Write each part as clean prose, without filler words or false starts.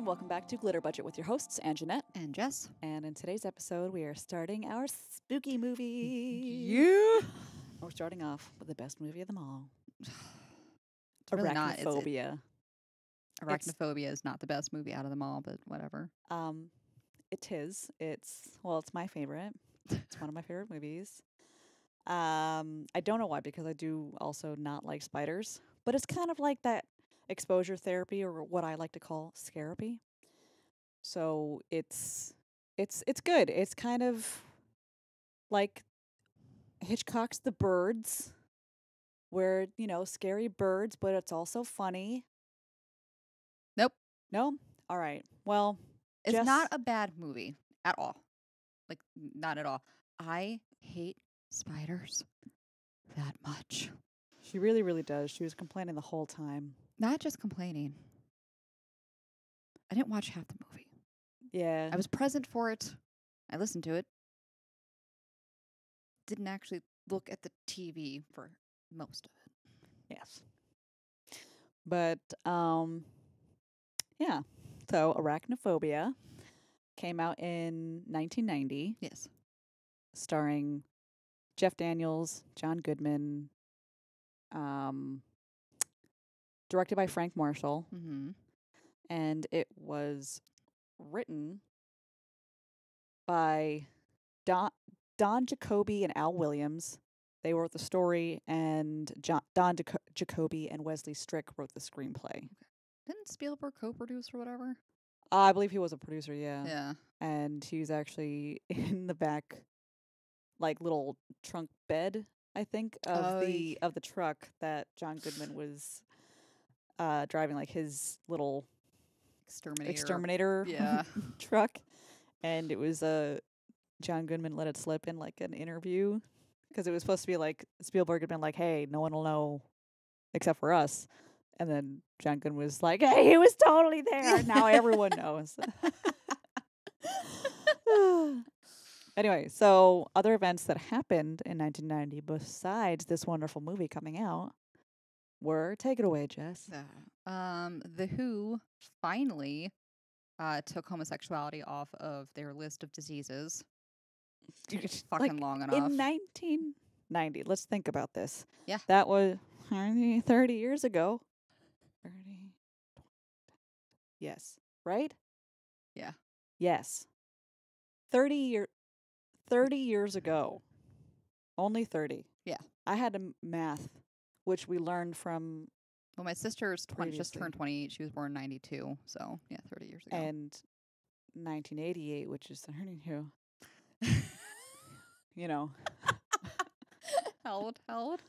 welcome back to Glitter Budget with your hosts, Ann Jeanette. And Jess. And in today's episode, we are starting our spooky movie. Yeah. We're starting off with the best movie of them all. It's really not. Arachnophobia. Arachnophobia is not the best movie out of them all, but whatever. It is. It's my favorite. It's one of my favorite movies. I don't know why, because I do also not like spiders, but it's kind of like that exposure therapy, or what I like to call scarapy. So it's good. It's kind of like Hitchcock's The Birds, where, scary birds, but it's also funny. Nope. No? All right. Well, it's not a bad movie at all. Like, not at all. I hate spiders that much. She really, really does. She was complaining the whole time. Not just complaining. I didn't watch half the movie. Yeah. I was present for it. I listened to it. Didn't actually look at the TV for most of it. Yes. But, yeah. So, Arachnophobia came out in 1990. Yes. Starring Jeff Daniels, John Goodman, directed by Frank Marshall. Mm-hmm. And it was written by Don Jacoby and Al Williams. They wrote the story, and Don Jacoby and Wesley Strick wrote the screenplay. Okay. Didn't Spielberg co-produce or whatever? I believe he was a producer, yeah. Yeah. And he was actually in the back, like, little trunk bed, I think, of the truck that John Goodman was driving, like his little exterminator yeah. truck. And it was John Goodman let it slip in, like, an interview, because it was supposed to be like Spielberg had been like, hey, no one will know except for us. And then John Goodman was like, hey, he was totally there. Now everyone knows. Anyway, so other events that happened in 1990 besides this wonderful movie coming out were, take it away, Jess. The Who finally took homosexuality off of their list of diseases. Fucking long enough. In 1990, let's think about this. Yeah. That was 30 years ago. 30. Yes. Right? Yeah. Yes. 30 years ago. Only 30. Yeah. I had to math, which we learned from... Well, my sister's just turned 28. She was born in 92. So, yeah, 30 years ago. And 1988, which is 32. You know. How old?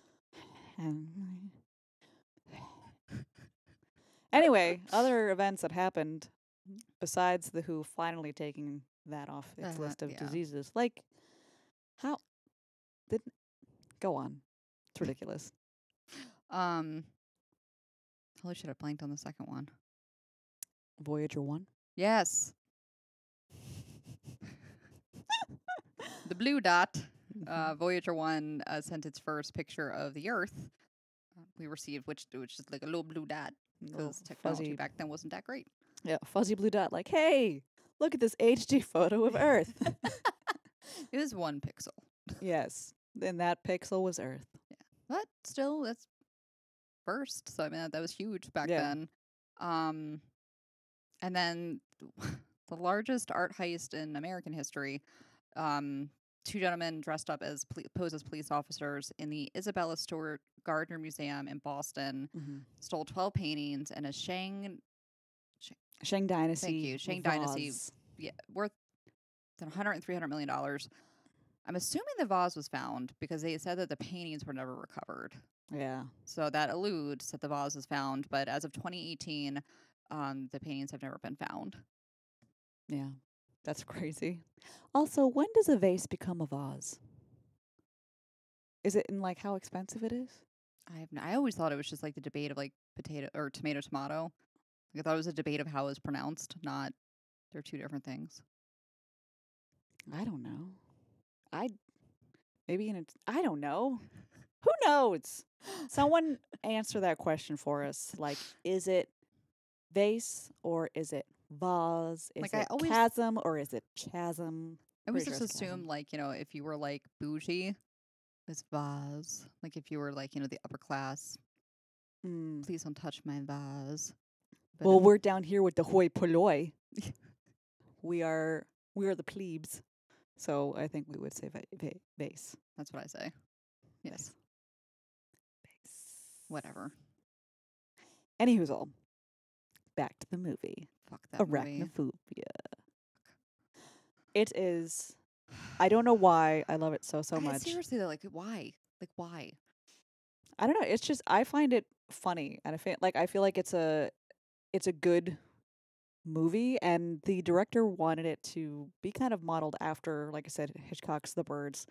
Anyway, other events that happened besides the Who finally taking that off its list of diseases. Like, how did... Go on. It's ridiculous. Holy shit, I blanked on the second one. Voyager 1? Yes. The blue dot. Voyager 1 sent its first picture of the Earth. We received, which is like a little blue dot. Because technology back then wasn't that great. Yeah, fuzzy blue dot. Like, hey, look at this HD photo of Earth. It was 1 pixel. Yes. And that pixel was Earth. Yeah. But still, that's first. So, I mean, that was huge back then. And then the largest art heist in American history, 2 gentlemen dressed up as posed as police officers in the Isabella Stewart Gardner Museum in Boston, stole 12 paintings and a Shang Dynasty. Thank you. Shang Dynasty. Yeah, worth $100 and $300 million. I'm assuming the vase was found because they said that the paintings were never recovered. Yeah. So that alludes that the vase was found, but as of 2018, the paintings have never been found. Yeah. That's crazy. Also, when does a vase become a vase? Is it in, like, how expensive it is? I always thought it was just like the debate of like potato or tomato. Like, I thought it was a debate of how it was pronounced, not they're 2 different things. I don't know. I don't know. Who knows? Someone answer that question for us. Like, is it vase or is it vase? Is Like I it always chasm or is it chasm? I always Pretty sure just it's assumed chasm. like, if you were like bougie, it's vase. Like if you were like, the upper class, Mm. please don't touch my vase. But Well, we're down here with the hoi polloi. We are the plebes. So I think we would say vase. that's what I say. Vase. Yes. Whatever. Anyhoozle. Back to the movie. Fuck that movie. Arachnophobia. It is. I don't know why I love it so much. Seriously though, like why? Like why? I don't know. It's just I find it funny, and I feel like it's a good movie, and the director wanted it to be kind of modeled after, like I said, Hitchcock's The Birds,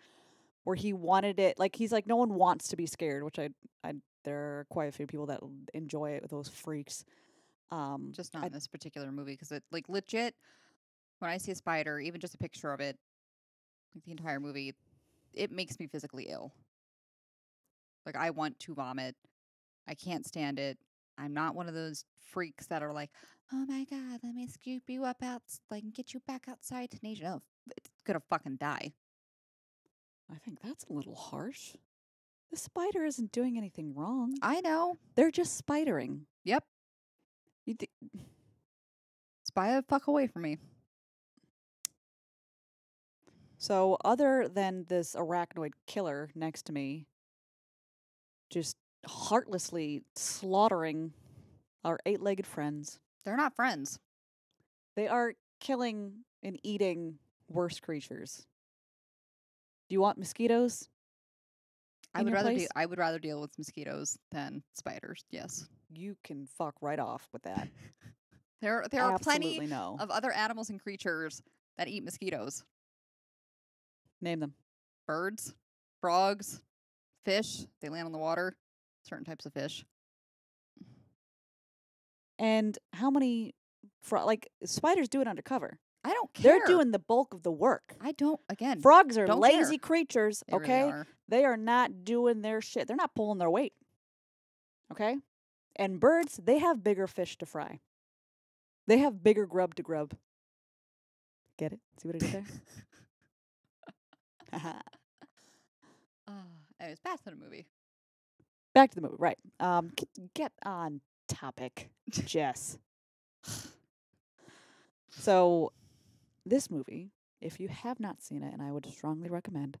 where he wanted it like he's like no one wants to be scared, which I there are quite a few people that enjoy it, those freaks. Just not I in this particular movie because it like legit. When I see a spider, even just a picture of it, like the entire movie, it makes me physically ill. Like I want to vomit. I can't stand it. I'm not one of those freaks that are like, oh my god, let me scoop you up out, like get you back outside to nature. No, it's gonna fucking die. think that's a little harsh. The spider isn't doing anything wrong. I know. They're just spidering. Yep. Spy the fuck away from me. So, other than this arachnoid killer next to me, just heartlessly slaughtering our 8-legged friends, They're not friends. they are killing and eating worse creatures. Do you want mosquitoes? I in would your rather place? I would rather deal with mosquitoes than spiders. Yes. You can fuck right off with that. There are plenty Absolutely no. of other animals and creatures that eat mosquitoes. Name them. Birds, frogs, fish. They land on the water. Certain types of fish. And how many spiders do it undercover. I don't care. They're doing the bulk of the work. I don't. Again, Frogs are don't lazy care. creatures, They okay? really are. They are not doing their shit. They're not pulling their weight. Okay? And birds, they have bigger fish to fry. They have bigger grub to grub. Get it? See what I did there? Anyways, back to the movie. Back to the movie, right. Get on topic, Jess. So, this movie, if you have not seen it, and I would strongly recommend,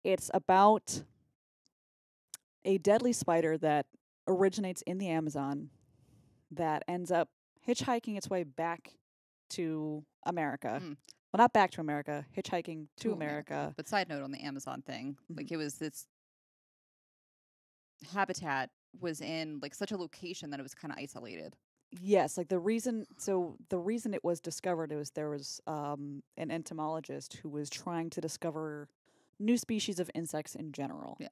it's about a deadly spider that originates in the Amazon that ends up hitchhiking its way back to America. Mm. Well, not back to America, hitchhiking to America. But side note on the Amazon thing, Mhm. like it was this habitat was in like such a location that it was kind of isolated. Yes, like the reason it was discovered was there was an entomologist who was trying to discover new species of insects in general. Yeah.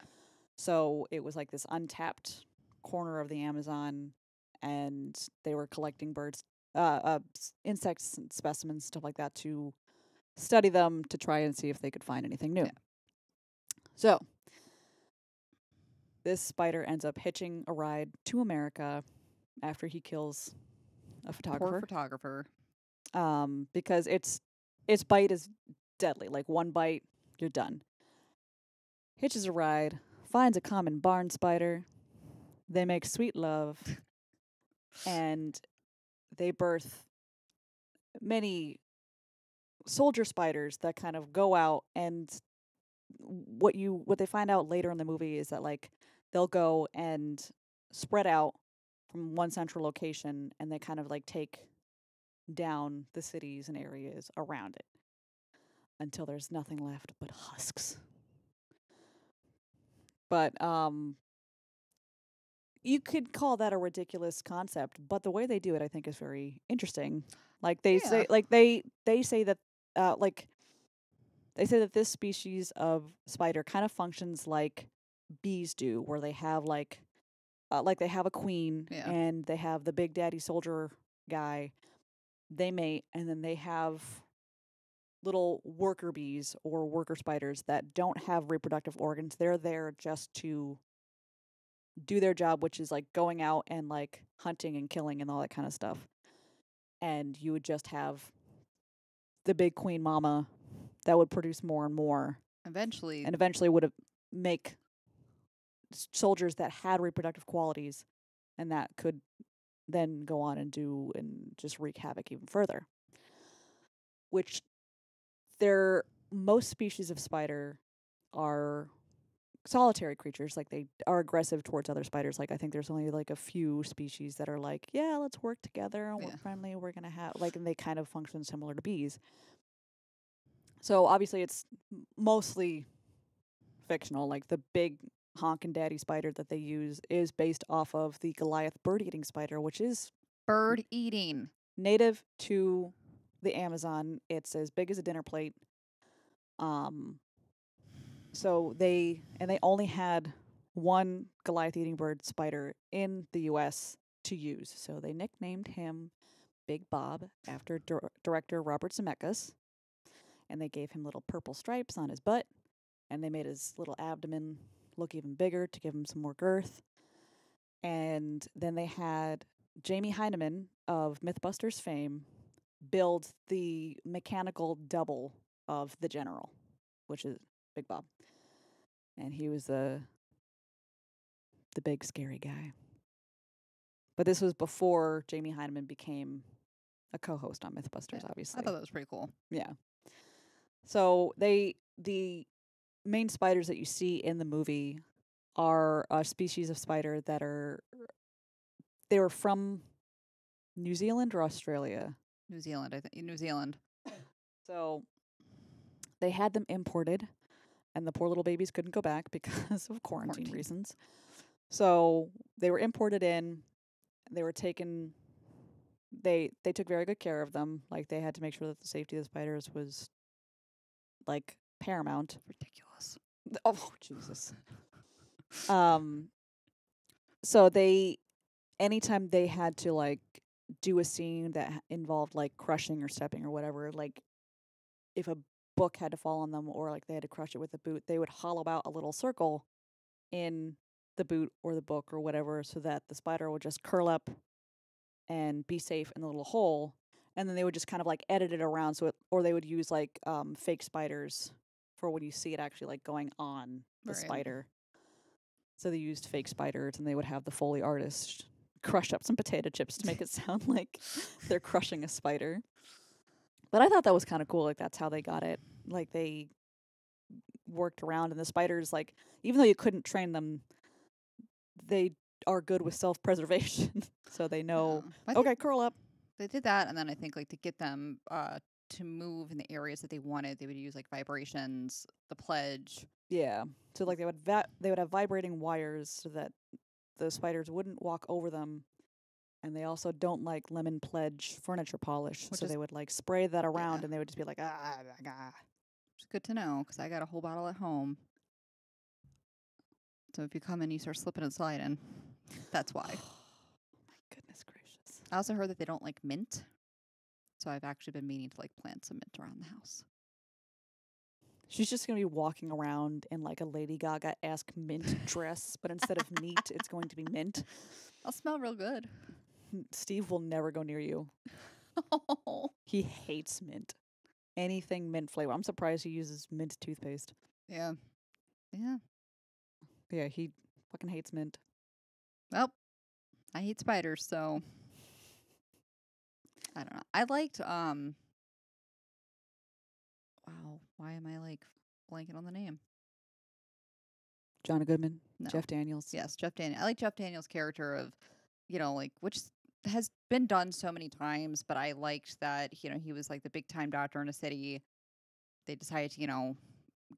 So it was like this untapped corner of the Amazon, and they were collecting insects and specimens, stuff like that, to study them to try and see if they could find anything new. Yeah. So this spider ends up hitching a ride to America after he kills a photographer. Poor photographer. Because its bite is deadly. Like one bite, you're done. Hitches a ride, finds a common barn spider. They make sweet love, and they birth many soldier spiders that kind of go out, and what they find out later in the movie is that like they'll go and spread out from one central location, and they kind of like take down the cities and areas around it until there's nothing left but husks. But you could call that a ridiculous concept, but the way they do it I think is very interesting. Like they say they say that they say that this species of spider kind of functions like bees do, where they have like they have a queen and they have the big daddy soldier guy. They mate, and then they have little worker bees or worker spiders that don't have reproductive organs. They're there just to do their job, which is like going out and like hunting and killing and all that kind of stuff. and you would just have the big queen mama that would produce more and more, Eventually, and eventually would make soldiers that had reproductive qualities, and that could then go on and do and just wreak havoc even further. Which most species of spider are solitary creatures, like they are aggressive towards other spiders. Like I think there's only like a few species that are like, yeah, let's work together and we're friendly, we're gonna have like, and they kind of function similar to bees. So obviously it's mostly fictional. Like the big honkin' daddy spider that they use is based off of the Goliath bird-eating spider, which is bird eating. native to the Amazon. It's as big as a dinner plate. So they only had one Goliath eating bird spider in the U.S. to use. So they nicknamed him Big Bob after director Robert Zemeckis. And they gave him little purple stripes on his butt. And they made his little abdomen look even bigger to give him some more girth. And then they had Jamie Heineman of Mythbusters fame build the mechanical double of the general, which is Big Bob. And he was the big scary guy. But this was before Jamie Heineman became a co-host on Mythbusters, obviously. I thought that was pretty cool. Yeah. So the main spiders that you see in the movie are a species of spider that they were from New Zealand or Australia? New Zealand, I think. New Zealand. So they had them imported, and the poor little babies couldn't go back because of quarantine reasons. So they were imported in. They were taken. They took very good care of them. Like they had to make sure that the safety of the spiders was like paramount. Ridiculous. Oh Jesus. So anytime they had to like do a scene that involved like crushing or stepping or whatever, like if a book had to fall on them or like they had to crush it with a boot, they would hollow out a little circle in the boot or the book or whatever so that the spider would just curl up and be safe in the little hole. And then they would just kind of like edit it around or they would use like fake spiders for when you see it actually like going on the spider. So they used fake spiders and they would have the Foley artist crush up some potato chips to make it sound like they're crushing a spider. But I thought that was kind of cool. Like that's how they got it. Like they worked around, and the spiders, like even though you couldn't train them, they are good with self-preservation. So they know, okay, curl up. They did that, and then I think like to get them to move in the areas that they wanted, they would use like vibrations, the pledge. Yeah. So like they would have vibrating wires so that the spiders wouldn't walk over them. And they also don't like lemon pledge furniture polish. So they would like spray that around and they would just be like, ah. It's good to know because I got a whole bottle at home. So if you come in, you start slipping and sliding. That's why. My goodness gracious. I also heard that they don't like mint. So I've actually been meaning to like plant some mint around the house. She's just going to be walking around in like a Lady Gaga-esque mint dress, but instead of meat, it's going to be mint. I'll smell real good. Steve will never go near you. He hates mint. Anything mint flavor. I'm surprised he uses mint toothpaste. Yeah. Yeah. Yeah, he fucking hates mint. Well, I hate spiders, so I don't know. I liked wow, why am I like blanking on the name? John Goodman? No. Jeff Daniels? Yes, Jeff Daniels. I like Jeff Daniels' character of, like, which has been done so many times, but I liked that, he was like the big time doctor in a city. They decided to,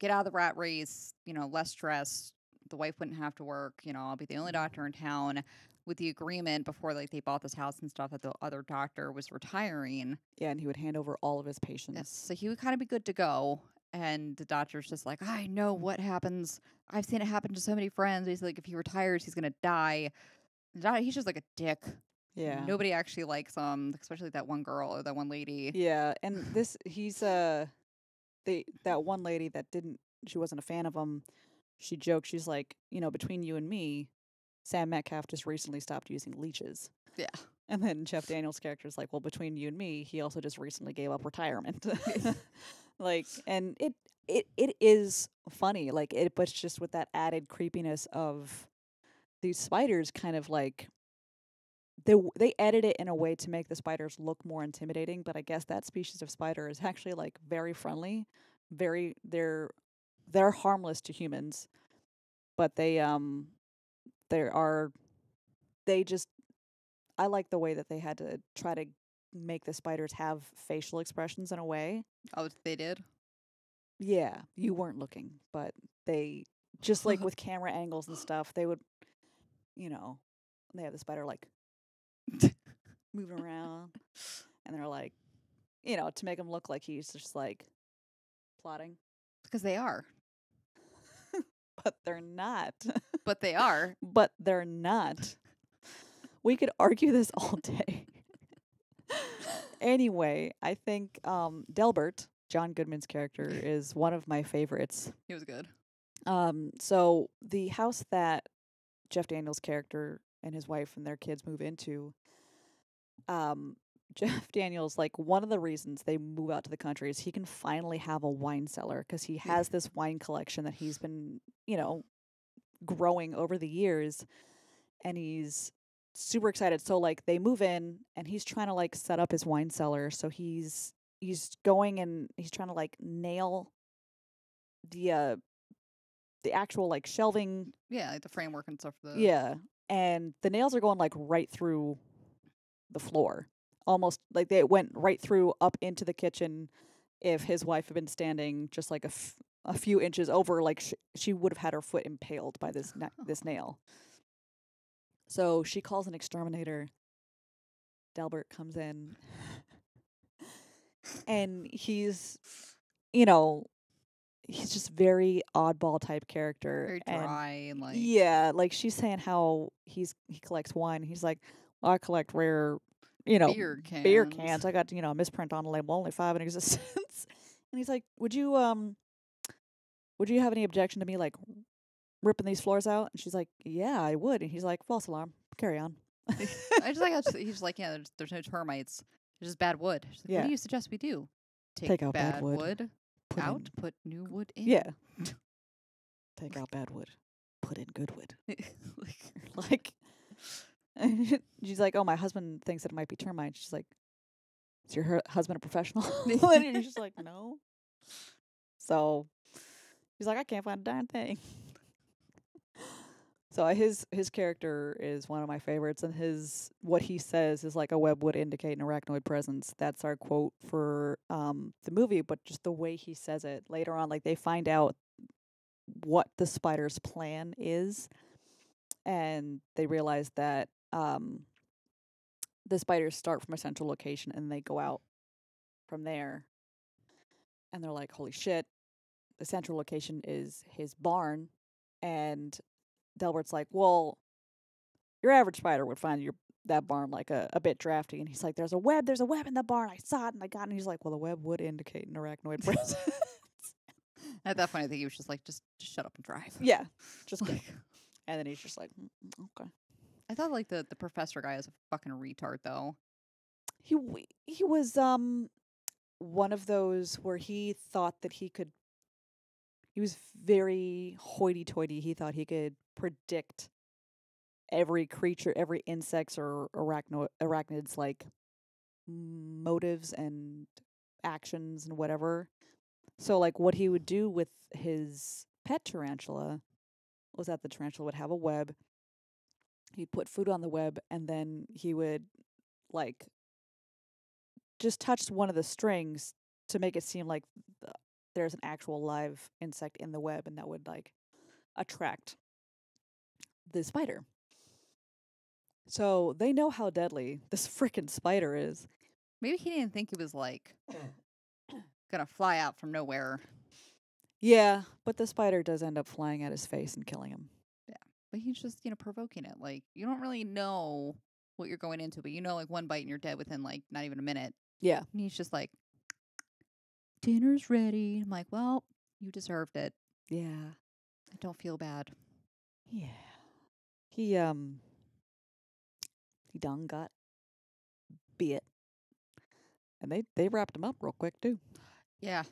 get out of the rat race, less stress. The wife wouldn't have to work, I'll be the only doctor in town, with the agreement before like they bought this house and stuff that the other doctor was retiring. Yeah, and he would hand over all of his patients. Yes, so he would kind of be good to go. And the doctor's just like, I know what happens. I've seen it happen to so many friends. He's like, if he retires, he's going to die. He's just like a dick. Yeah. Nobody actually likes him, especially that one girl or that one lady. Yeah, and he's that one lady that she wasn't a fan of him. She joked, she's like, between you and me, Sam Metcalf just recently stopped using leeches. Yeah. And then Jeff Daniels' character is like, well, between you and me, he also just recently gave up retirement. Like, and it is funny, like it, but it's just with that added creepiness of these spiders, kind of like they edit it in a way to make the spiders look more intimidating. But I guess that species of spider is actually like very friendly, very they're harmless to humans, but they are they just I like the way that they had to try to make the spiders have facial expressions in a way. Oh, they did. Yeah, you weren't looking, but they just like with camera angles and stuff, they would, you know, they have the spider like moving around, and they're like, to make him look like he's just like plotting, Because they are. but they're not. But they are. But they're not. We could argue this all day. Anyway, I think Delbert, John Goodman's character, is one of my favorites. He was good. So the house that Jeff Daniels' character and his wife and their kids move into, Jeff Daniels, like, one of the reasons they move out to the country is he can finally have a wine cellar because he has this wine collection that he's been, growing over the years, and he's super excited. So like they move in and he's trying to like set up his wine cellar. So he's going and he's trying to like nail the actual like shelving. Yeah, like the framework and stuff. Yeah. And the nails are going like right through the floor. Almost like they went right through up into the kitchen. If his wife had been standing just like a few inches over, like she would have had her foot impaled by this this nail. So she calls an exterminator. Delbert comes in. And he's just very oddball type character. Very dry and like. Yeah, like she's saying how he collects wine. He's like, well, I collect rare, beer cans. I got, a misprint on the label, only 5 in existence. And he's like, would you have any objection to me like ripping these floors out? And she's like, yeah, I would. And he's like, false alarm, carry on. I just like how he's like, yeah, there's no termites. There's just bad wood. She's like, what do you suggest we do? Take out bad wood. Put new wood in. Yeah. Take out bad wood. Put in good wood. like she's like, oh, my husband thinks that it might be termites. She's like, is your husband a professional? And he's just like, no. So he's like, I can't find a darn thing. So his character is one of my favorites, and what he says is like, a web would indicate an arachnoid presence. That's our quote for the movie, but just the way he says it later on, like they find out what the spider's plan is, and they realize that the spiders start from a central location and they go out from there, and they're like, holy shit, the central location is his barn. And Delbert's like, well, your average spider would find that barn like a bit drafty. And he's like, there's a web in the barn. I saw it and I got it. And he's like, well, the web would indicate an arachnoid presence. At that point, I think he was just like, just shut up and drive. Yeah, just like. And then he's just like, okay. I thought like the professor guy is a fucking retard though. He was one of those where he thought that he was very hoity-toity. He thought he could predict every creature, every insect's or arachnids like motives and actions and whatever. So like what he would do with his pet tarantula was that the tarantula would have a web. He'd put food on the web, and then he would like just touch one of the strings to make it seem like there's an actual live insect in the web, and that would like attract the spider. So they know how deadly this frickin' spider is. Maybe he didn't think it was like gonna fly out from nowhere. Yeah, but the spider does end up flying at his face and killing him. Yeah, but he's just provoking it. Like you don't really know what you're going into, but like one bite and you're dead within like not even a minute. Yeah, and he's just like, dinner's ready. I'm like, well, you deserved it. Yeah. I don't feel bad. Yeah. He done got be it. And they wrapped him up real quick too. Yeah.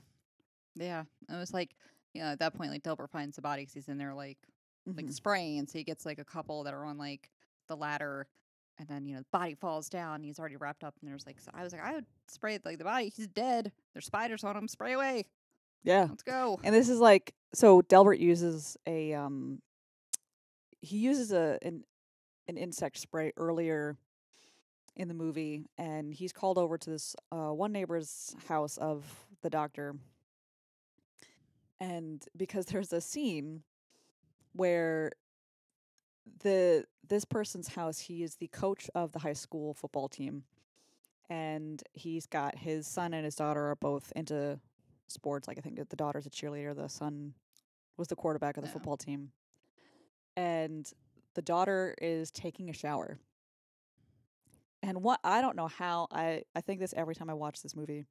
Yeah. It was like, at that point, like Dilbert finds the body because he's in there like Mhm. spraying. So he gets like a couple that are on like the ladder, and then the body falls down. And he's already wrapped up, and there's like, so I was like, I would spray like the body. He's dead. There's spiders on him. Spray away. Yeah. Let's go. And this is like, so Delbert uses he uses an insect spray earlier in the movie, and he's called over to this one neighbor's house of the doctor. And because there's a scene where this person's house, he is the coach of the high school football team, and he's got his son and his daughter are both into sports. Like I think the daughter's a cheerleader, the son was the quarterback of the Yeah. football team. And the daughter is taking a shower. And what I don't know how I think this every time I watch this movie.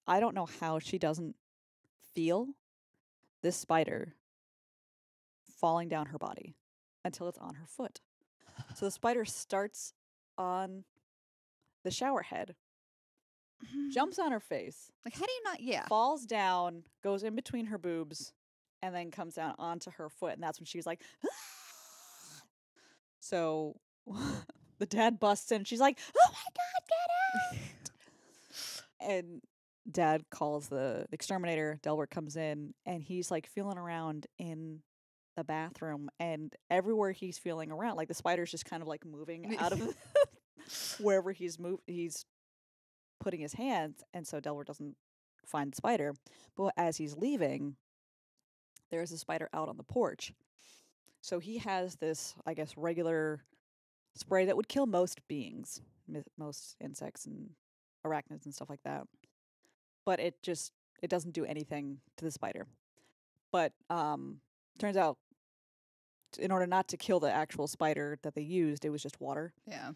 I don't know how she doesn't feel this spider falling down her body until it's on her foot. So the spider starts on the shower head, jumps on her face, Like, how do you not? Yeah. falls down, goes in between her boobs, and then comes down onto her foot. And that's when she's like, so the dad busts in. She's like, oh my God, get out! And dad calls the exterminator. Delbert comes in, and he's like feeling around in the bathroom, and everywhere he's feeling around, like the spider's just kind of like moving out of wherever he's putting his hands, and so Delbert doesn't find the spider. But as he's leaving, there's a spider out on the porch. So he has this, I guess, regular spray that would kill most beings, most insects and arachnids and stuff like that. But it doesn't do anything to the spider. But turns out, in order not to kill the actual spider that they used, it was just water. Yeah.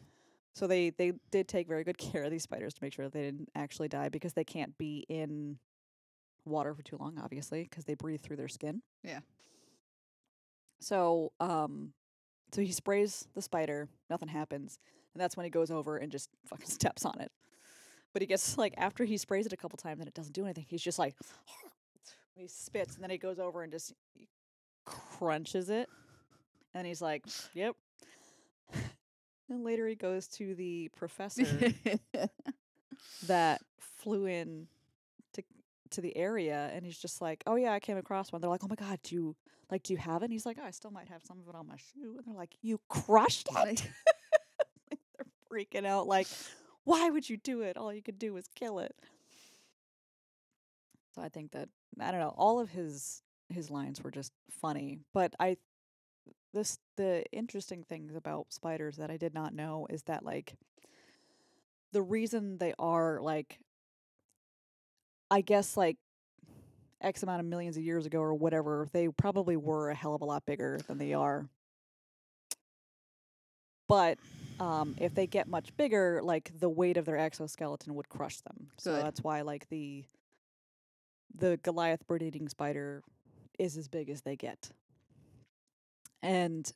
So they did take very good care of these spiders to make sure that they didn't actually die, because they can't be in water for too long, obviously, because they breathe through their skin. Yeah. So so he sprays the spider, nothing happens, and that's when he goes over and just fucking steps on it. But he gets like, after he sprays it a couple times and it doesn't do anything, he's just like he spits, and then he goes over and just crunches it, and he's like, "Yep." And later he goes to the professor that flew in to the area, and he's just like, "Oh yeah, I came across one." They're like, "Oh my God, do you have it?" And he's like, "Oh, I still might have some of it on my shoe." And they're like, "You crushed it?" Like, they're freaking out, like, why would you do it? All you could do was kill it. So I think that, I don't know, all of his lines were just funny. But the interesting things about spiders that I did not know is that, like, the reason they are, like, I guess, like, X amount of millions of years ago or whatever, they probably were a hell of a lot bigger than they are. But if they get much bigger, like, the weight of their exoskeleton would crush them. So Good. that's why, like, the Goliath bird-eating spider is as big as they get. And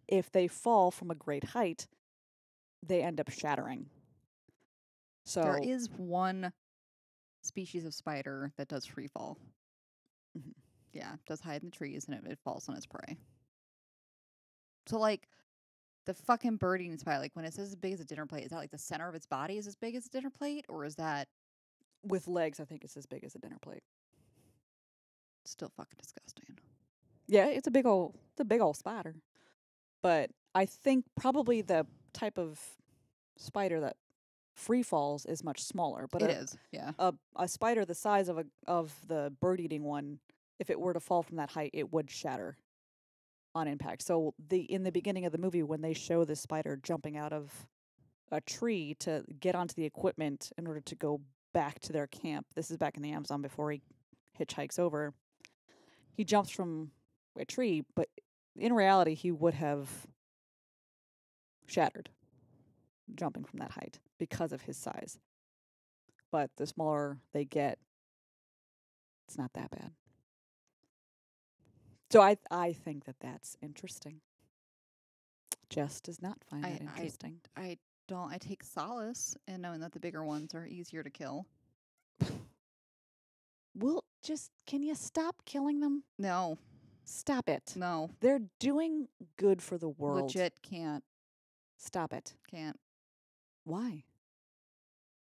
if they fall from a great height, they end up shattering. So There is one species of spider that does free fall. Mhm. Yeah, does hide in the trees, and it falls on its prey. So, like, the fucking bird eating spider, like, when it says as big as a dinner plate, is that like the center of its body is as big as a dinner plate? Or is that with legs, I think it's as big as a dinner plate. still fucking disgusting? Yeah, it's a big old spider. But I think probably the type of spider that free falls is much smaller. But It is, yeah. a spider the size of the bird eating one, if it were to fall from that height, it would shatter on impact. So in the beginning of the movie, when they show this spider jumping out of a tree to get onto the equipment in order to go back to their camp, this is back in the Amazon before he hitchhikes over. He jumps from a tree, but in reality, he would have shattered jumping from that height because of his size. But the smaller they get, it's not that bad. So I think that that's interesting. Jess does not find that interesting. I don't I take solace in knowing that the bigger ones are easier to kill. Can you stop killing them? No, Stop it. no, They're doing good for the world. legit can't. Stop it. Can't. Why?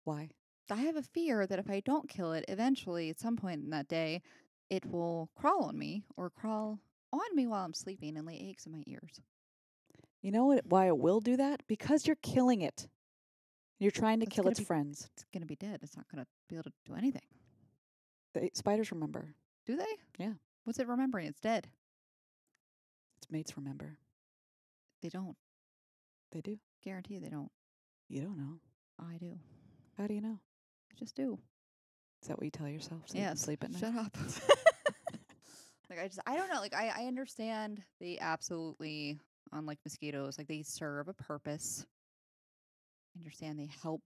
Why? I have a fear that if I don't kill it, eventually, at some point in that day, it will crawl on me or crawl on me while I'm sleeping and lay eggs in my ears. You know why it will do that? Because you're killing it. You're trying to It's kill gonna its be- friends. It's going to be dead. It's not going to be able to do anything. The spiders remember. Do they? Yeah. What's it remembering? It's dead. Its mates remember. They don't. They do. Guarantee they don't. You don't know. I do. How do you know? I just do. Is that what you tell yourself so you can Yes. sleep at night? Shut up. I don't know. I understand they absolutely, unlike mosquitoes, they serve a purpose. I understand they help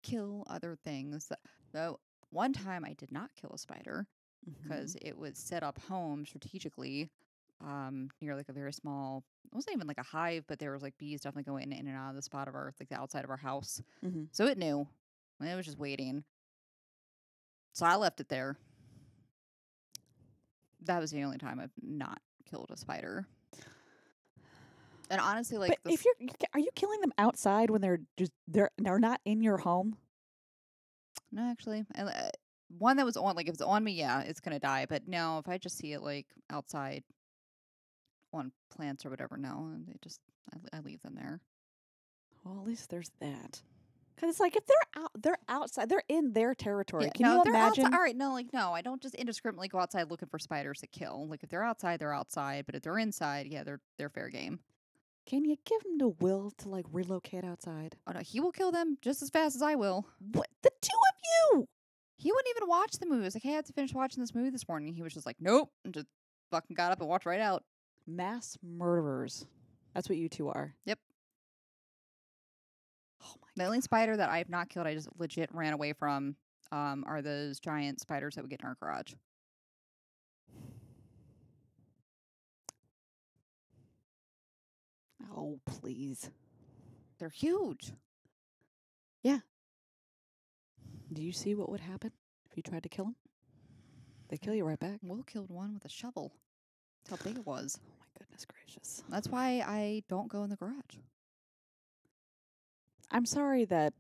kill other things. Though one time I did not kill a spider because it was set up home strategically near a very small, it wasn't even a hive, but there was bees definitely going in and out of the spot of our, the outside of our house. So it knew. And it was just waiting. So I left it there. That was the only time I've not killed a spider. And honestly, but if are you killing them outside when they're not in your home? No, actually, one that was on, if it's on me, yeah, it's gonna die. But no, if I just see it outside on plants or whatever, no, and I leave them there. Well, at least there's that. Because it's if they're outside, they're in their territory. Yeah, Can you imagine? Outside, all right, no, I don't just indiscriminately go outside looking for spiders to kill. If they're outside, they're outside. But if they're inside, yeah, they're fair game. Can you give him the will to relocate outside? Oh no, he will kill them just as fast as I will. What? The two of you? He wouldn't even watch the movie. I was like, hey, I have to finish watching this movie this morning. He was just like, nope, and just fucking got up and walked right out. Mass murderers. That's what you two are. Yep. Oh my The only spider that I have not killed, I just legit ran away from, are those giant spiders that we get in our garage. Oh, please. They're huge. Yeah. Do you see what would happen if you tried to kill them? They kill you right back. Will killed one with a shovel. That's how big it was. Oh my goodness gracious. That's why I don't go in the garage. I'm sorry that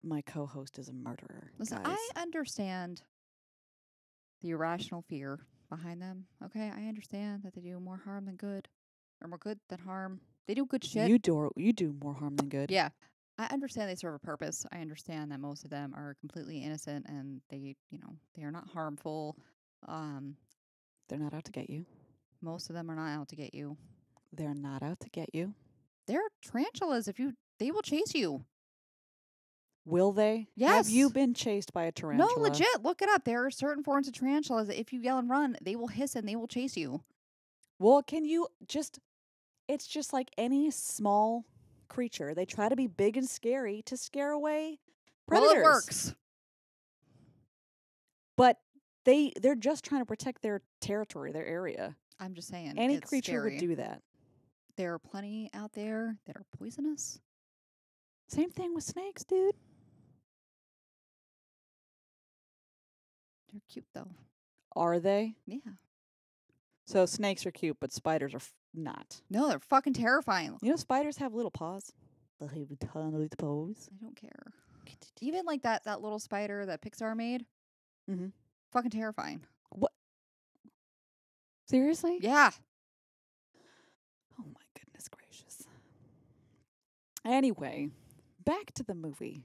my co-host is a murderer. Listen, guys. I understand the irrational fear behind them. Okay, I understand that they do more harm than good, or more good than harm. They do good shit. You do more harm than good. Yeah, I understand they serve a purpose. I understand that most of them are completely innocent and they are not harmful. They're not out to get you. Most of them are not out to get you. They're not out to get you. They're tarantulas. They will chase you. Will they? Yes. Have you been chased by a tarantula? No, legit. Look it up. There are certain forms of tarantulas that if you yell and run, they will hiss and they will chase you. Well, can you just... It's just like any small creature. They try to be big and scary to scare away predators. Well, it works. But they're just trying to protect their territory, their area. I'm just saying. Any it's creature scary. would do that. There are plenty out there that are poisonous. Same thing with snakes, dude. They're cute, though. Are they? Yeah. So snakes are cute, but spiders are not. No, they're fucking terrifying. You know, spiders have little paws. They have a ton of little paws. I don't care. Even that little spider that Pixar made. Mm-hmm. Fucking terrifying. What? Seriously? Yeah. Oh my goodness gracious. Anyway, back to the movie.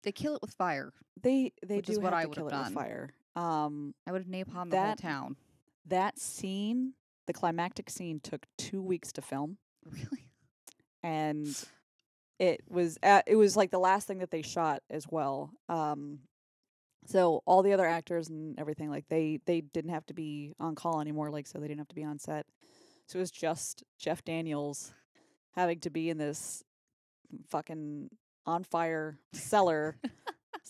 They kill it with fire. They Which do is what have I to would kill have it with done. fire. I would have napalmed the whole town. That scene, the climactic scene, took 2 weeks to film, Really? and it was like the last thing that they shot as well. So all the other actors and everything, they didn't have to be on call anymore, so they didn't have to be on set. So it was just Jeff Daniels having to be in this fucking on fire cellar.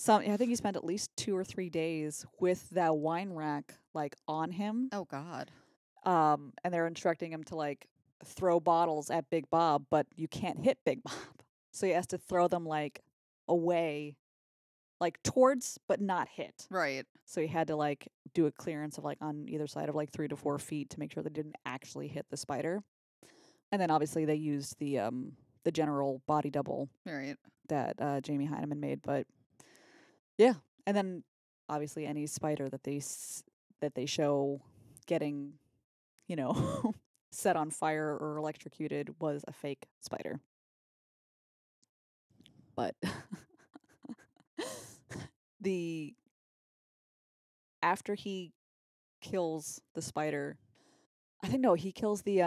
I think he spent at least 2 or 3 days with that wine rack on him. Oh, God. And they're instructing him to throw bottles at Big Bob, but you can't hit Big Bob. So he has to throw them like away, like towards, but not hit. Right. So he had to like do a clearance of like on either side of like 3 to 4 feet to make sure they didn't actually hit the spider. And then obviously they used the general body double Right. that Jamie Heineman made. But yeah, and then obviously any spider that they show getting, you know, set on fire or electrocuted was a fake spider. But the after he kills the spider, I think no, he kills the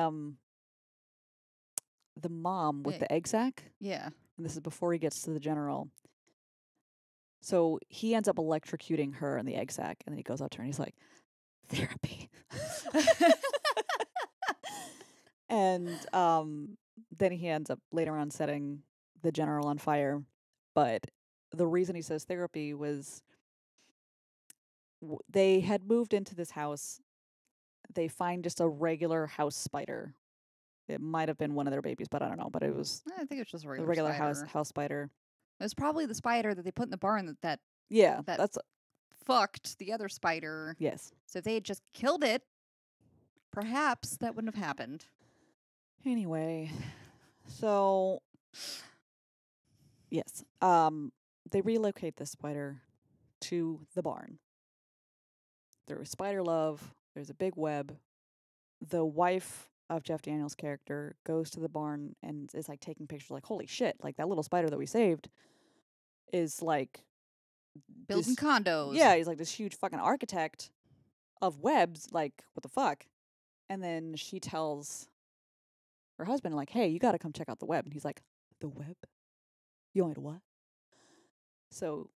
mom with Yeah. the egg sac. Yeah. And this is before he gets to the general. So he ends up electrocuting her in the egg sac, and then he goes up to her and he's like, "Therapy." And then he ends up later on setting the general on fire. But the reason he says therapy was they had moved into this house. They find just a regular house spider. It might have been one of their babies, but I don't know. But it was I think it's just a a regular regular spider. house spider. It was probably the spider that they put in the barn that Yeah, That- that's fucked the other spider. yes. So if they had just killed it, perhaps that wouldn't have happened. Anyway, so yes, they relocate the spider to the barn. There's spider love. There's a big web. The wife of Jeff Daniels' character goes to the barn and is like taking pictures, like, holy shit, like that little spider that we saved is like Building this- condos. Yeah, he's like this huge fucking architect of webs. Like, what the fuck? And then she tells her husband, like, hey, you got to come check out the web. And he's like, the web? You want me to what? So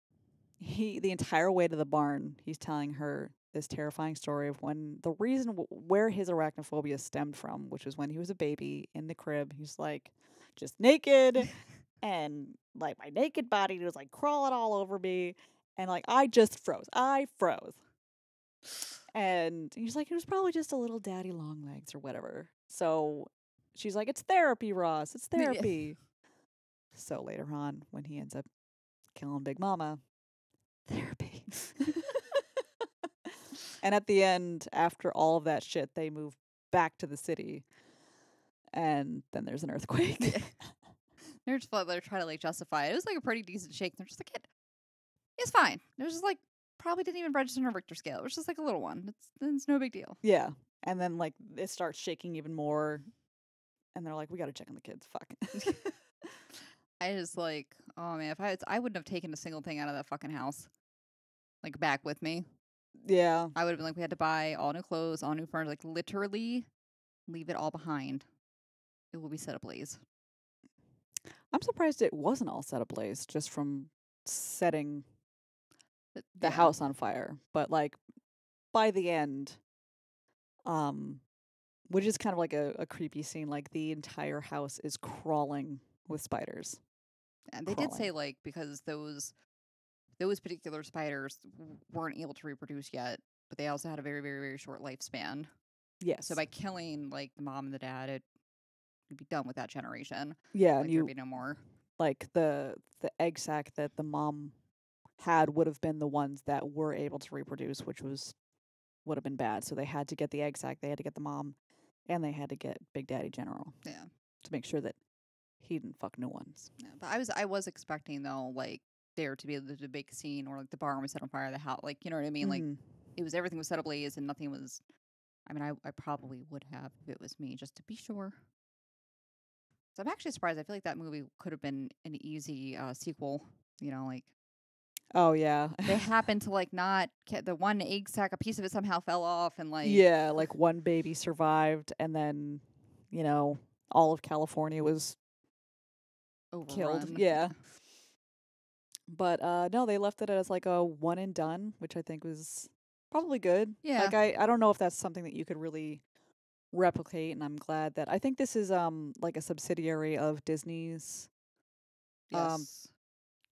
the entire way to the barn, he's telling her this terrifying story of when the reason where his arachnophobia stemmed from, which was when he was a baby in the crib. He's like just naked and like my naked body was like crawling all over me. And like I just froze. I froze. And he's like, it was probably just a little daddy long legs or whatever. So she's like, it's therapy, Ross. It's Yeah. therapy. So later on, when he ends up killing Big Mama, therapy. And at the end, after all of that shit, they move back to the city. And then there's an earthquake. They're trying to like justify it. It was like a pretty decent shake. They're just like, it's fine. It was just like probably didn't even register on a Richter scale. It was just like a little one. It's no big deal. Yeah. And then like it starts shaking even more. And they're like, we got to check on the kids. Fuck. I just like, oh man, I wouldn't have taken a single thing out of that fucking house, like back with me. Yeah. I would have been like, we had to buy all new clothes, all new furniture, like literally leave it all behind. It will be set ablaze. I'm surprised it wasn't all set ablaze just from setting the Yeah. house on fire. But like by the end, which is kind of like a creepy scene, like the entire house is crawling with spiders. And they did crawling. say like because those particular spiders weren't able to reproduce yet, but they also had a very, very, very short lifespan. Yes. So by killing like the mom and the dad, it'd be done with that generation. yeah, Like and there'd you be no more. like the egg sac that the mom had would have been the ones that were able to reproduce, which would have been bad. So they had to get the egg sac, they had to get the mom, and they had to get Big Daddy General. Yeah. To make sure that he didn't fuck new ones. Yeah. But I was expecting though, like there to be the big scene or like the barn was set on fire, the house, like you know what I mean? Like Mhm. it was everything was set ablaze and nothing was. I mean, I probably would have if it was me, just to be sure. So I'm actually surprised. I feel like that movie could have been an easy sequel. You know, like Oh yeah. they happened to like not the one egg sac, a piece of it somehow fell off, and like yeah, like one baby survived, and then, all of California was killed. overrun. Yeah. But no, they left it as like a one and done, which I think was probably good. Yeah. Like I don't know if that's something that you could really replicate, and I'm glad that I think this is like a subsidiary of Disney's, Yes.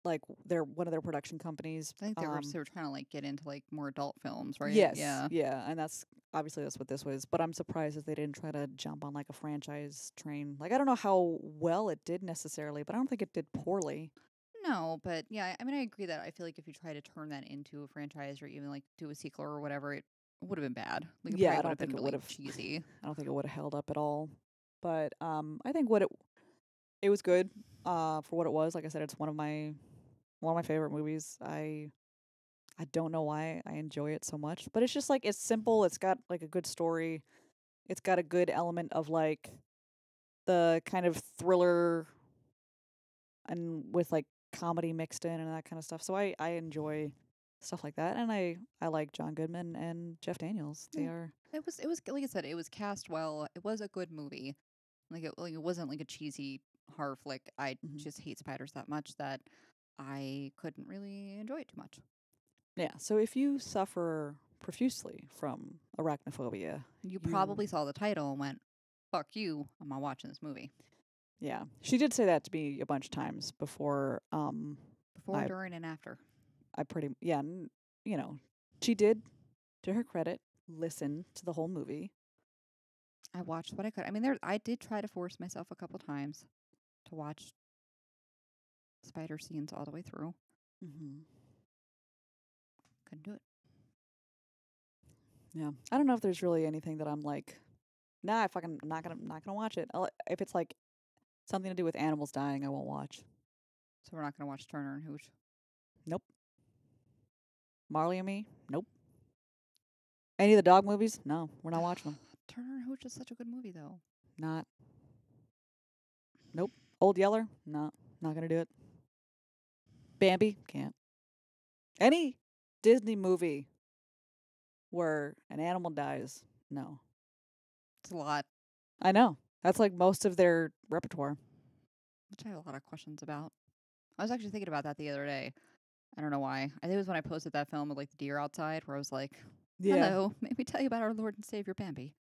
like they're one of their production companies. I think they were trying to like get into like more adult films, right? Yes. Yeah. Yeah, and that's obviously that's what this was, but I'm surprised that they didn't try to jump on like a franchise train. Like I don't know how well it did necessarily, but I don't think it did poorly. No, but yeah, I mean, I agree that I feel like if you try to turn that into a franchise or even like do a sequel or whatever, it would have been bad. Like it Yeah, probably I would have don't think been it would really have. cheesy. I don't think it would have held up at all. But I think it was good for what it was. Like I said, it's one of my favorite movies. I don't know why I enjoy it so much, but it's just like it's simple. It's got like a good story. It's got a good element of like the kind of thriller and with like comedy mixed in and that kind of stuff. So I enjoy stuff like that, and I like John Goodman and Jeff Daniels. They Yeah. are It was like I said, it was cast well. It was a good movie. Like it wasn't like a cheesy horror flick. I mhm. just hate spiders that much that I couldn't really enjoy it too much. Yeah. So if you suffer profusely from arachnophobia, You you probably saw the title and went, "Fuck you! I'm not watching this movie." yeah, she did say that to me a bunch of times before. Before, I during, and after. I pretty yeah, you know, she did, to her credit, listen to the whole movie. I watched what I could. I mean, I did try to force myself a couple times to watch spider scenes all the way through. Mm-hmm. Couldn't do it. Yeah, I don't know if there's really anything that I'm like, nah, I'm not gonna watch it. If it's like something to do with animals dying, I won't watch. So we're not gonna watch Turner and Hooch. Nope. Marley and Me, nope. Any of the dog movies, no, we're not watching them. Turner and Hooch is such a good movie, though. Not. Nope. Old Yeller, no, not gonna do it. Bambi, can't. Any Disney movie where an animal dies, no. It's a lot, I know. That's like most of their repertoire. which I have a lot of questions about. I was actually thinking about that the other day. I don't know why. I think it was when I posted that film with like the deer outside, where I was like, Yeah. "Hello, let me tell you about our Lord and Savior Bambi."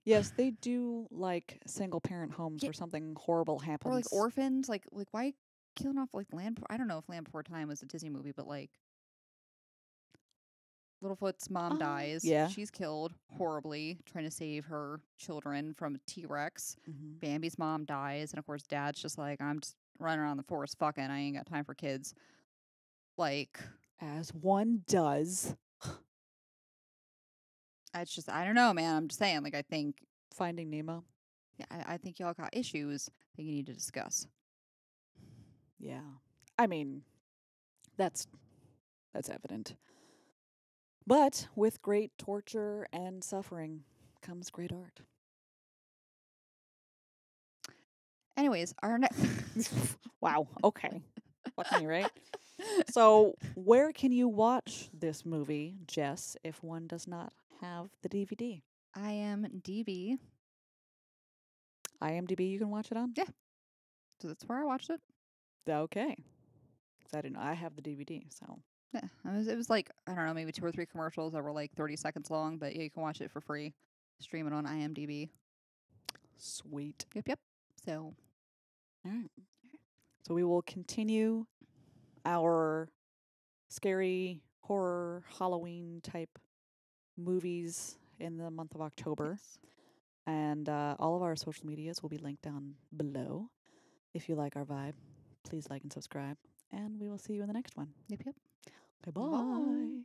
Yes, they do like single parent homes Yeah. where something horrible happens. Or like orphans, like why killing off like Land? I don't know if Land Before Time was a Disney movie, but like Littlefoot's mom dies. Yeah. She's killed horribly trying to save her children from a T-Rex. Mm-hmm. Bambi's mom dies, and of course, Dad's just like, I'm just running around the forest fucking. I ain't got time for kids. Like, As one does. it's just, I don't know, man. I'm just saying, like, I think, Finding Nemo. yeah, I think y'all got issues that you need to discuss. Yeah. I mean, that's evident. But with great torture and suffering comes great art. Anyways, our next. Wow. Okay. Fucking right. So, where can you watch this movie, Jess, if one does not have the DVD? IMDb. IMDb, you can watch it on? Yeah. So that's where I watched it. Okay. 'Cause I didn't know. I have the DVD, so. Yeah. It was like, I don't know, maybe 2 or 3 commercials that were like 30 seconds long, but yeah, you can watch it for free. Stream it on IMDb. Sweet. Yep. So, All right. So we will continue our scary horror Halloween type movies in the month of October. yes. And all of our social medias will be linked down below. If you like our vibe, please like and subscribe. And we will see you in the next one. Yep. Okay, bye. Bye.